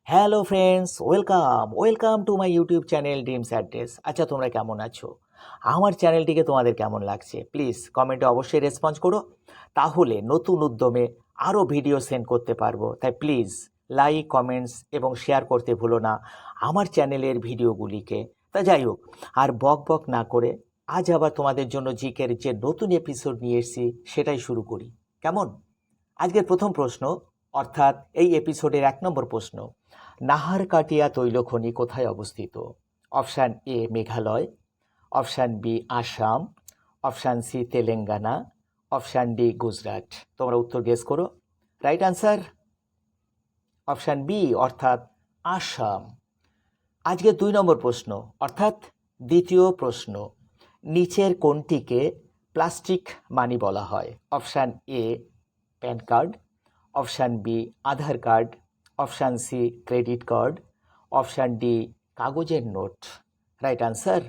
Hello friends, welcome to my YouTube channel dreams address. আচ্ছা, তোমরা কেমন আছো? আমার চ্যানেলটিকে তোমাদের কেমন লাগছে প্লিজ কমেন্টে অবশ্যই রেসপন্স করো, তাহলে নতুন উদ্যমে আরও ভিডিও সেন্ড করতে পারবো। তাই প্লিজ লাইক, কমেন্টস এবং শেয়ার করতে ভুলো না আমার চ্যানেলের ভিডিওগুলিকে। তা যাই হোক, আর বক বক না করে আজ আবার তোমাদের জন্য জিকের যে নতুন এপিসোড নিয়ে এসেছি সেটাই শুরু করি, কেমন? আজকের প্রথম প্রশ্ন, অর্থাৎ এই এপিসোডের 1 নম্বর প্রশ্ন: নাহারকাটিয়া তৈলখনি কোথায় অবস্থিত? Option A Meghalaya, option B Assam, option C Telangana, option D Gujarat. তোমরা উত্তর গেস করো। রাইট আনসার অপশান বি, অর্থাৎ আসাম। আজকে 2 নম্বর প্রশ্ন, অর্থাৎ দ্বিতীয় প্রশ্ন: নিচের কোনটিকে প্লাস্টিক মানি বলা হয়? Option A PAN card, option B Aadhaar card, option C credit card, option D কাগজের note. Right answer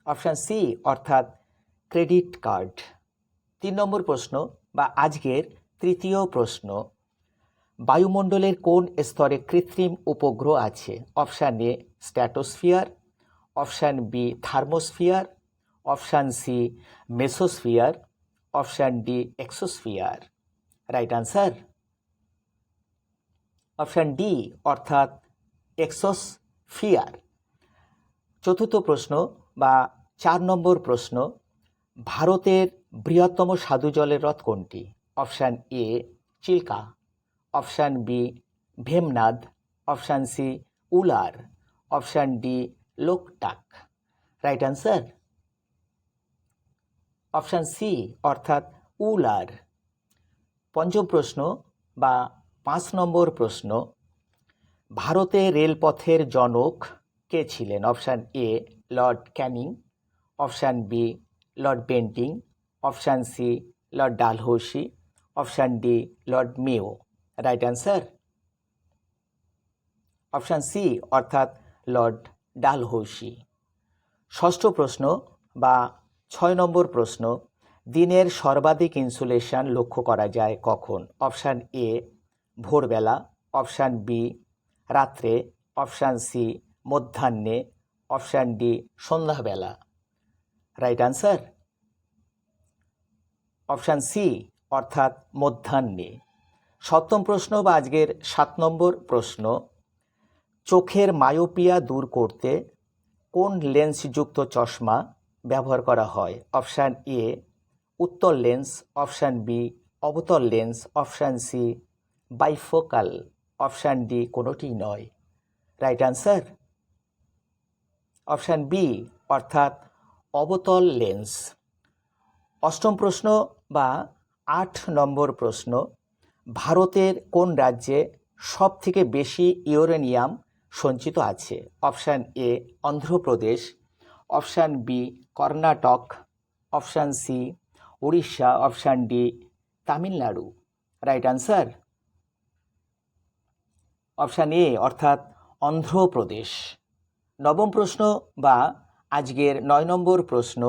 option C, অর্থাৎ ক্রেডিট কার্ড। 3 নম্বর প্রশ্ন বা আজকের তৃতীয় প্রশ্ন: বায়ুমণ্ডলের কোন স্তরে কৃত্রিম উপগ্রহ আছে? Option A stratosphere, option B thermosphere, option C mesosphere, option D exosphere. Right answer option D, অর্থাৎ এক্সোস্ফিয়ার। চতুর্থ প্রশ্ন বা 4 নম্বর প্রশ্ন: ভারতের বৃহত্তম স্বাদু জলের হ্রদ কোনটি? Option A Chilka, option B Vembanad, option C Wular, option D Loktak. Right answer option C, অর্থাৎ উলার। পঞ্চম প্রশ্ন বা 5 নম্বর প্রশ্ন: ভারতের রেলপথের জনক কে ছিলেন? Option A Lord Canning, option B Lord Bentinck, option C Lord Dalhousie, option D Lord Mayo. Right answer option C, অর্থাৎ লর্ড ডালহৌসি। ষষ্ঠ প্রশ্ন বা 6 নম্বর প্রশ্ন: দিনের সর্বাধিক ইনসুলেশন লক্ষ্য করা যায় কখন? অপশান এ ভোরবেলা, অপশান বি রাত্রে, অপশান সি মধ্যাহ্নে, অপশান ডি সন্ধ্যাবেলা। রাইট আনসার অপশান সি, অর্থাৎ মধ্যাহ্নে। সপ্তম প্রশ্ন বা আজকের 7 নম্বর প্রশ্ন: চোখের মায়োপিয়া দূর করতে কোন লেন্সযুক্ত চশমা ব্যবহার করা হয়? অপশান এ উত্তল লেন্স, অপশান বি অবতল lens, option C bifocal, option D কোনোটি নয়। রাইট আনসার অপশান বি, অর্থাৎ অবতল লেন্স। অষ্টম প্রশ্ন বা 8 নম্বর প্রশ্ন: ভারতের কোন রাজ্যে সবথেকে বেশি ইউরেনিয়াম সঞ্চিত আছে? Option A Andhra Pradesh, option B Karnataka, option C Orissa, option D Tamil Nadu. Right answer option A, অর্থাৎ অন্ধ্রপ্রদেশ। নবম প্রশ্ন বা আজকের 9 নম্বর প্রশ্ন: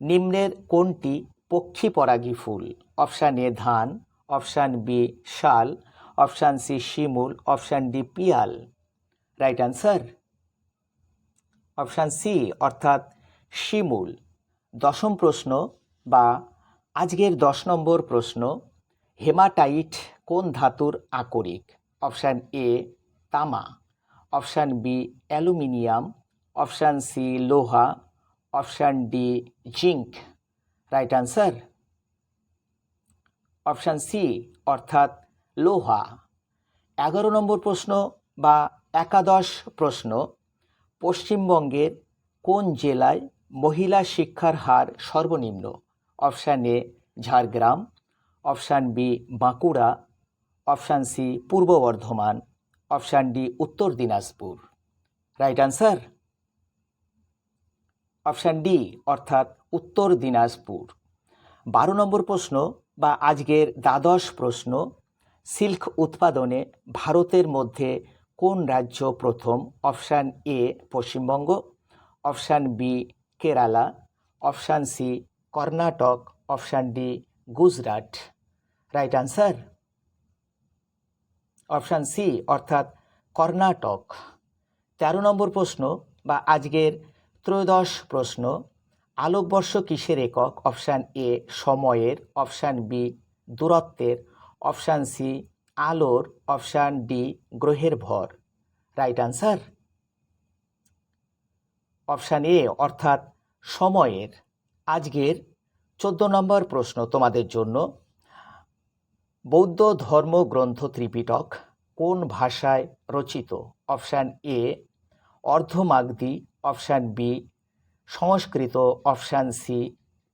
নিম্নের কোনটি পক্ষী পরাগী ফুল? অপশান এ ধান, অপশান বি শাল, অপশান সি শিমুল, অপশান ডি পিয়াল। রাইট আনসার অপশান সি, অর্থাৎ শিমুল। দশম প্রশ্ন বা আজকের 10 নম্বর প্রশ্ন: হেমাটাইট কোন ধাতুর আকরিক? অপশান এ তামা, option B aluminium, option C লোহা, option D zinc. Right answer option C, অর্থাৎ লোহা। 11 নম্বর প্রশ্ন বা একাদশ প্রশ্ন: পশ্চিমবঙ্গের কোন জেলায় মহিলা শিক্ষার হার সর্বনিম্ন? Option A Jhargram, option B Bankura, option C Purba Bardhaman, option D Uttar Dinajpur. Right answer option D, অর্থাৎ উত্তর দিনাজপুর। 12 নম্বর প্রশ্ন বা আজকের দ্বাদশ প্রশ্ন: সিল্ক উৎপাদনে ভারতের মধ্যে কোন রাজ্য প্রথম? Option A Paschimbanga, option B Kerala, option C Karnataka, option D Gujarat. Right answer option C অর্থাৎ কর্ণাটক। 13 নম্বর প্রশ্ন বা আজকের ত্রয়োদশ প্রশ্ন, আলোকবর্ষ কিসের একক? অপশান এ সময়ের, অপশান বি দূরত্বের, অপশান সি আলোর, অপশান ডি গ্রহের ভর। রাইট আনসার অপশান এ অর্থাৎ সময়ের। আজকের 14 নম্বর প্রশ্ন তোমাদের জন্য, বৌদ্ধ ধর্মগ্রন্থ ত্রিপিটক কোন ভাষায় রচিত? Option A Ardhamagadhi, option B Sanskrit, option C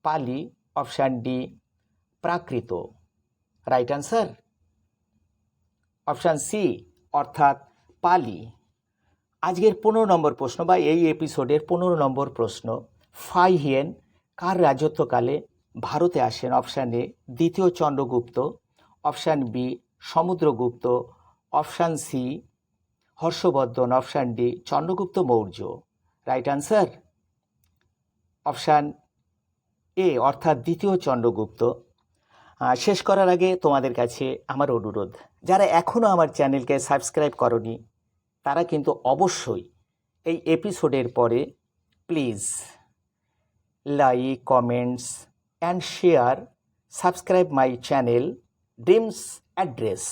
Pali, option D Prakrit. Right answer option C অর্থাৎ পালি। আজকের 15 নম্বর প্রশ্ন বা এই এপিসোডের 15 নম্বর প্রশ্ন, ফাইহিয়েন কার রাজত্বকালে ভারতে আসেন? অপশান এ দ্বিতীয় Chandragupta, option B Samudragupta, option C Harshavardhan, option D Chandragupta Maurya. Right answer option A অর্থাৎ দ্বিতীয় চন্দ্রগুপ্ত। শেষ করার আগে তোমাদের কাছে আমার অনুরোধ, যারা এখনও আমার চ্যানেলকে সাবস্ক্রাইব করনি তারা কিন্তু অবশ্যই এই এপিসোডের পরে please like, comments and share, subscribe my channel dreams address.